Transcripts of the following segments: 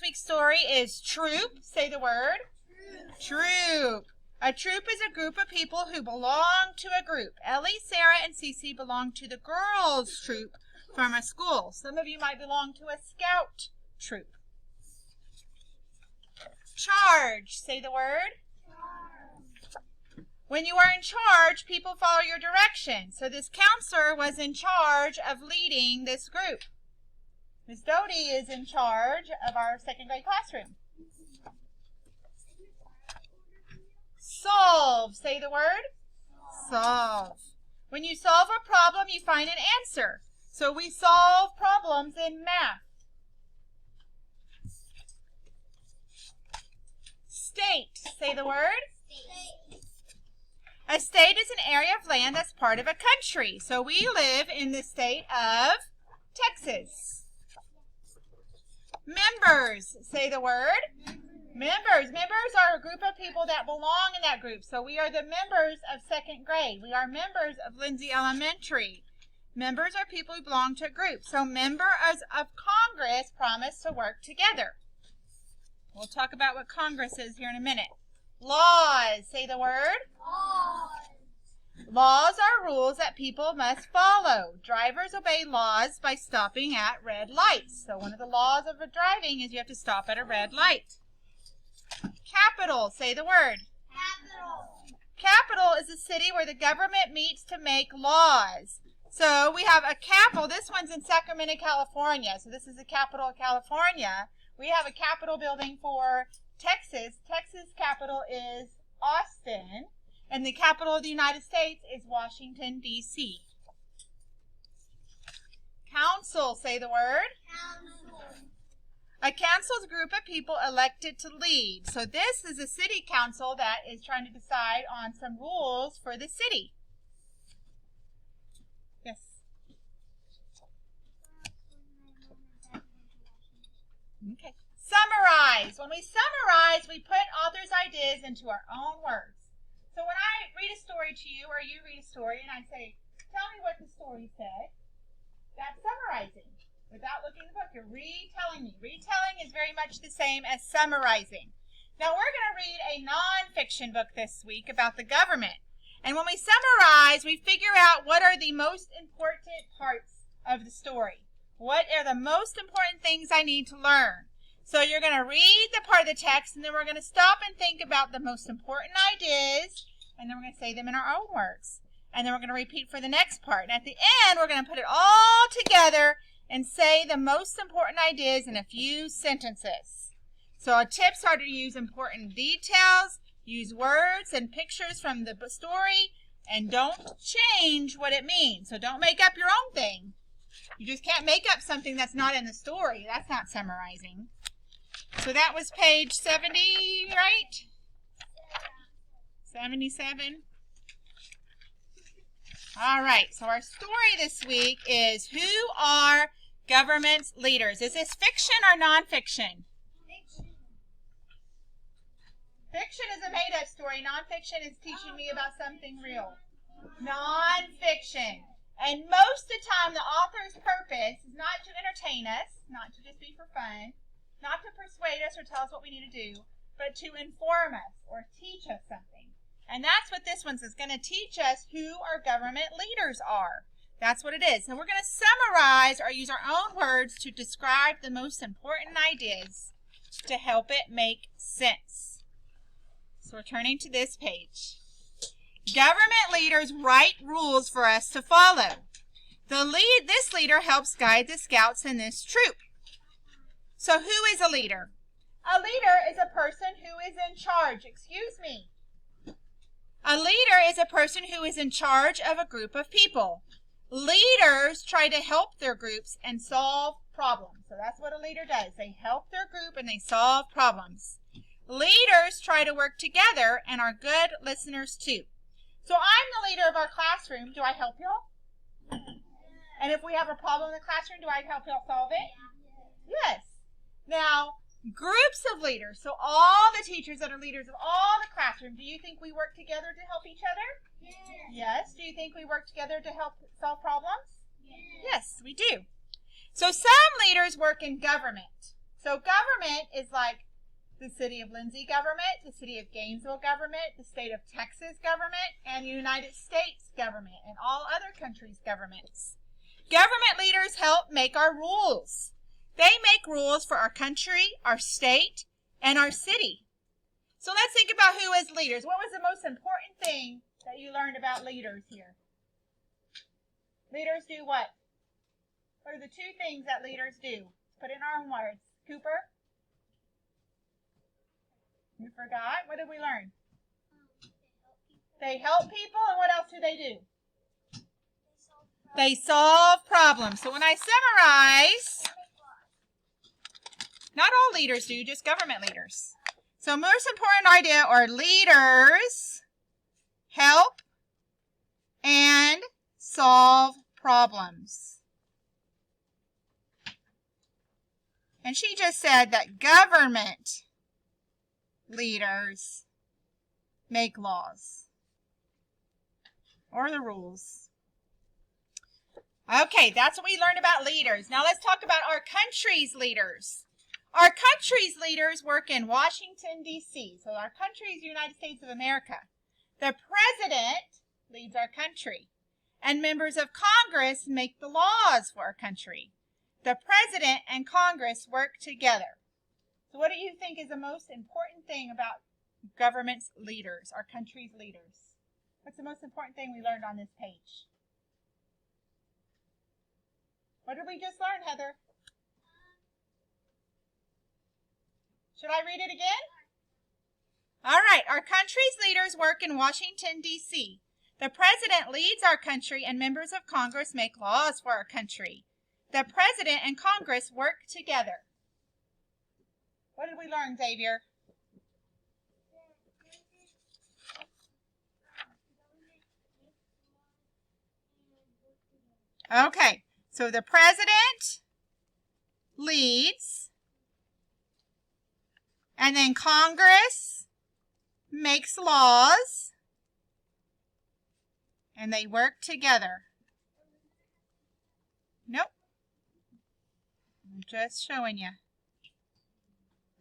week's story is Troop. Say the word. Troop. A troop is a group of people who belong to a group. Ellie, Sarah, and Cece belong to the girls' troop from a school. Some of you might belong to a scout troop. Charge. Say the word. When you are in charge, people follow your direction. So this counselor was in charge of leading this group. Miss Doty is in charge of our second grade classroom. Solve. Say the word. Solve. When you solve a problem, you find an answer. So we solve problems in math. State. Say the word. State. A state is an area of land that's part of a country. So we live in the state of Texas. Members. Say the word. Members. Members are a group of people that belong in that group. So we are the members of second grade. We are members of Lindsay Elementary. Members are people who belong to a group. So members of Congress promise to work together. We'll talk about what Congress is here in a minute. Laws. Say the word. Laws. Laws are rules that people must follow. Drivers obey laws by stopping at red lights. So one of the laws of driving is you have to stop at a red light. Capital. Say the word. Capital. Capital is a city where the government meets to make laws. So we have a capital. This one's in Sacramento, California. So this is the capital of California. We have a Capitol building for Texas. Texas capital is Austin. And the capital of the United States is Washington, D.C. Council. Say the word. Council. A council is a group of people elected to lead. So this is a city council that is trying to decide on some rules for the city. Yes. Okay. Summarize. When we summarize, we put authors' ideas into our own words. So when I read a story to you, or you read a story, and I say, tell me what the story said, that's summarizing. Without looking at the book, you're retelling me. Retelling is very much the same as summarizing. Now we're going to read a nonfiction book this week about the government. And when we summarize, we figure out what are the most important parts of the story. What are the most important things I need to learn? So you're going to read the part of the text, and then we're going to stop and think about the most important ideas, and then we're going to say them in our own words. And then we're going to repeat for the next part. And at the end, we're going to put it all together and say the most important ideas in a few sentences. So our tips are to use important details, use words and pictures from the story, and don't change what it means. So don't make up your own thing. You just can't make up something that's not in the story. That's not summarizing. So that was page 70, right? 77. All right, so our story this week is Who Are Government's Leaders? Is this fiction or nonfiction? Fiction. Fiction is a made-up story. Nonfiction is teaching me about something real. Nonfiction. And most of the time, the author's purpose is not to entertain us, not to just be for fun, not to persuade us or tell us what we need to do, but to inform us or teach us something. And that's what this one is going to teach us who our government leaders are. That's what it is. So we're going to summarize or use our own words to describe the most important ideas to help it make sense. So we're turning to this page. Government leaders write rules for us to follow. This leader helps guide the scouts in this troop. So who is a leader? A leader is a person who is in charge. Excuse me. A leader is a person who is in charge of a group of people. Leaders try to help their groups and solve problems. So that's what a leader does. They help their group and they solve problems. Leaders try to work together and are good listeners too. So I'm the leader of our classroom. Do I help y'all? And if we have a problem in the classroom, do I help y'all solve it? Yes. Now, groups of leaders, so all the teachers that are leaders of all the classroom, do you think we work together to help each other? Yes. Do you think we work together to help solve problems? Yes, we do. So some leaders work in government. So government is like the city of Lindsay government, the city of Gainesville government, the state of Texas government, and the United States government, and all other countries' governments. Government leaders help make our rules. They make rules for our country, our state, and our city. So let's think about who is leaders. What was the most important thing that you learned about leaders here? Leaders do what? What are the two things that leaders do? Put it in our own words. Cooper? You forgot? What did we learn? They help people, and what else do they do? They solve problems. So when I summarize, not all leaders do, just government leaders. So most important idea are leaders help and solve problems. And she just said that government leaders make laws or the rules. Okay, that's what we learned about leaders. Now let's talk about our country's leaders. Our country's leaders work in Washington, D.C. So our country is the United States of America. The president leads our country, and members of Congress make the laws for our country. The president and Congress work together. So what do you think is the most important thing about government's leaders, our country's leaders? What's the most important thing we learned on this page? What did we just learn, Heather? Should I read it again? All right. Our country's leaders work in Washington, D.C. The president leads our country, and members of Congress make laws for our country. The president and Congress work together. What did we learn, Xavier? Okay. So the president leads, and then Congress makes laws, and they work together. Nope. I'm just showing you.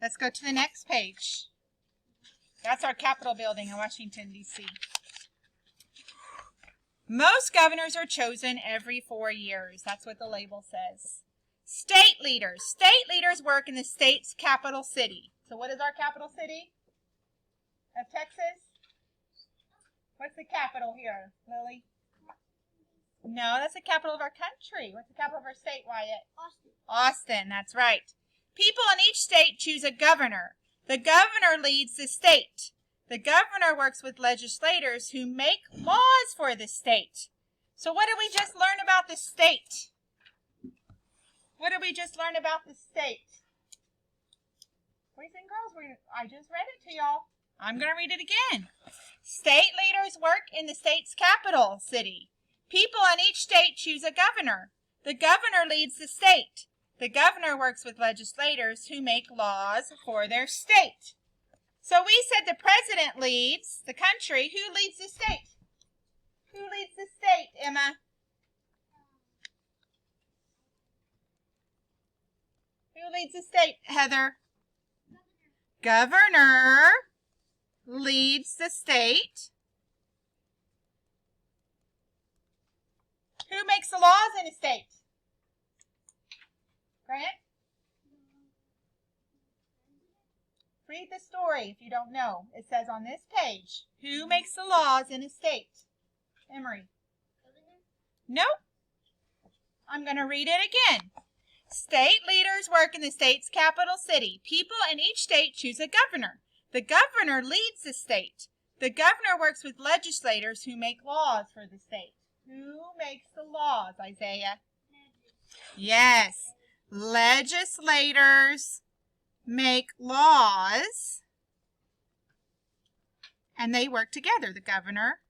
Let's go to the next page. That's our Capitol building in Washington, D.C. Most governors are chosen every 4 years. That's what the label says. State leaders. State leaders work in the state's capital city. So what is our capital city of Texas? What's the capital here, Lily? No, that's the capital of our country. What's the capital of our state, Wyatt? Austin. Austin, that's right. People in each state choose a governor. The governor leads the state. The governor works with legislators who make laws for the state. So what did we just learn about the state? What did we just learn about the state? Boys and girls, I just read it to y'all. I'm going to read it again. State leaders work in the state's capital city. People in each state choose a governor. The governor leads the state. The governor works with legislators who make laws for their state. So we said the president leads the country. Who leads the state? Who leads the state, Emma? Who leads the state, Heather? Governor leads the state. Who makes the laws in a state? Grant? Read the story if you don't know. It says on this page, who makes the laws in a state? Emery? Nope. I'm going to read it again. State leaders work in the state's capital city. People in each state choose a governor. The governor leads the state. The governor works with legislators who make laws for the state. Who makes the laws, Isaiah? Yes. Legislators make laws, and they work together. The governor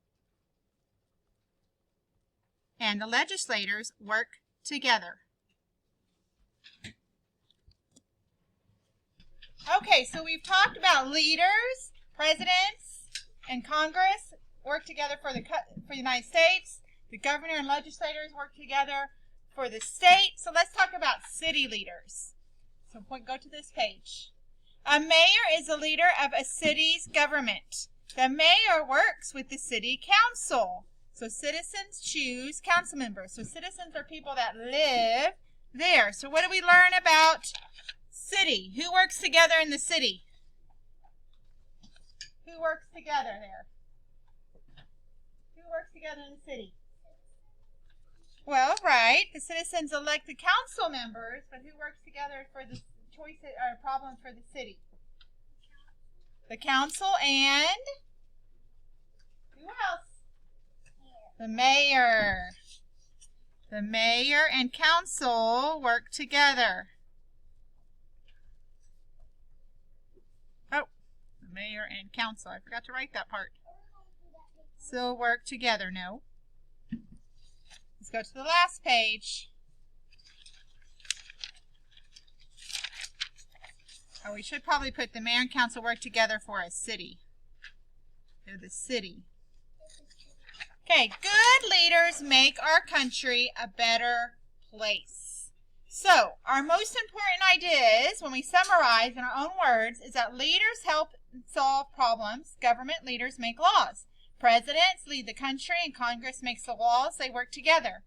and the legislators work together. Okay, so we've talked about leaders, presidents, and Congress work together for the United States. The governor and legislators work together for the state. So let's talk about city leaders. So go to this page. A mayor is the leader of a city's government. The mayor works with the city council. So citizens choose council members. So citizens are people that live there. So what do we learn about city? Who works together in the city? Who works together there? Who works together in the city? Well, right. The citizens elect the council members, but who works together for the choices or problems for the city? The council and who else? The mayor. The mayor and council work together. Oh, the mayor and council. I forgot to write that part. So work together. No. Let's go to the last page. Oh, we should probably put the mayor and council work together for a city. They're the city. Okay, good leaders make our country a better place. So, our most important ideas, when we summarize in our own words, is that leaders help solve problems. Government leaders make laws. Presidents lead the country and Congress makes the laws. They work together.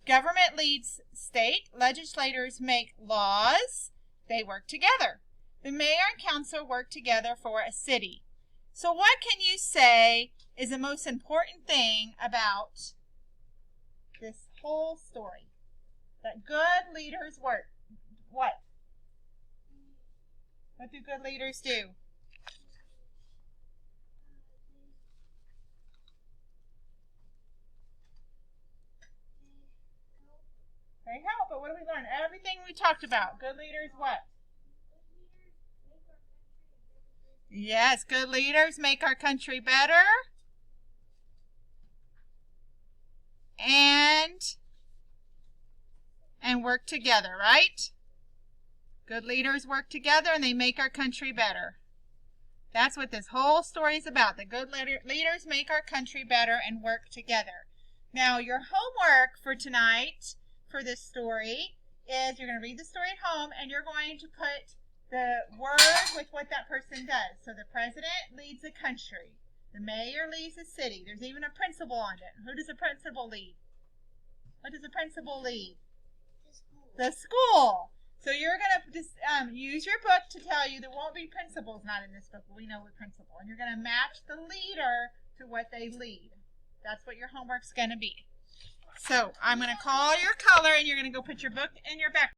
Government leads state. Legislators make laws. They work together. The mayor and council work together for a city. So what can you say is the most important thing about this whole story? That good leaders work. What? What do good leaders do? They help, but what do we learn? Everything we talked about. Good leaders what? Yes, good leaders make our country better. And work together, right? Good leaders work together and they make our country better. That's what this whole story is about. The good leaders make our country better and work together. Now, your homework for tonight for this story is you're going to read the story at home and you're going to put the word with what that person does. So the president leads a country. The mayor leads a city. There's even a principal on it. Who does the principal lead? What does the principal lead? The school. So you're going to just use your book to tell you there won't be principals not in this book, but we know what principal. And you're going to match the leader to what they lead. That's what your homework's going to be. So I'm going to call your color and you're going to go put your book in your backpack.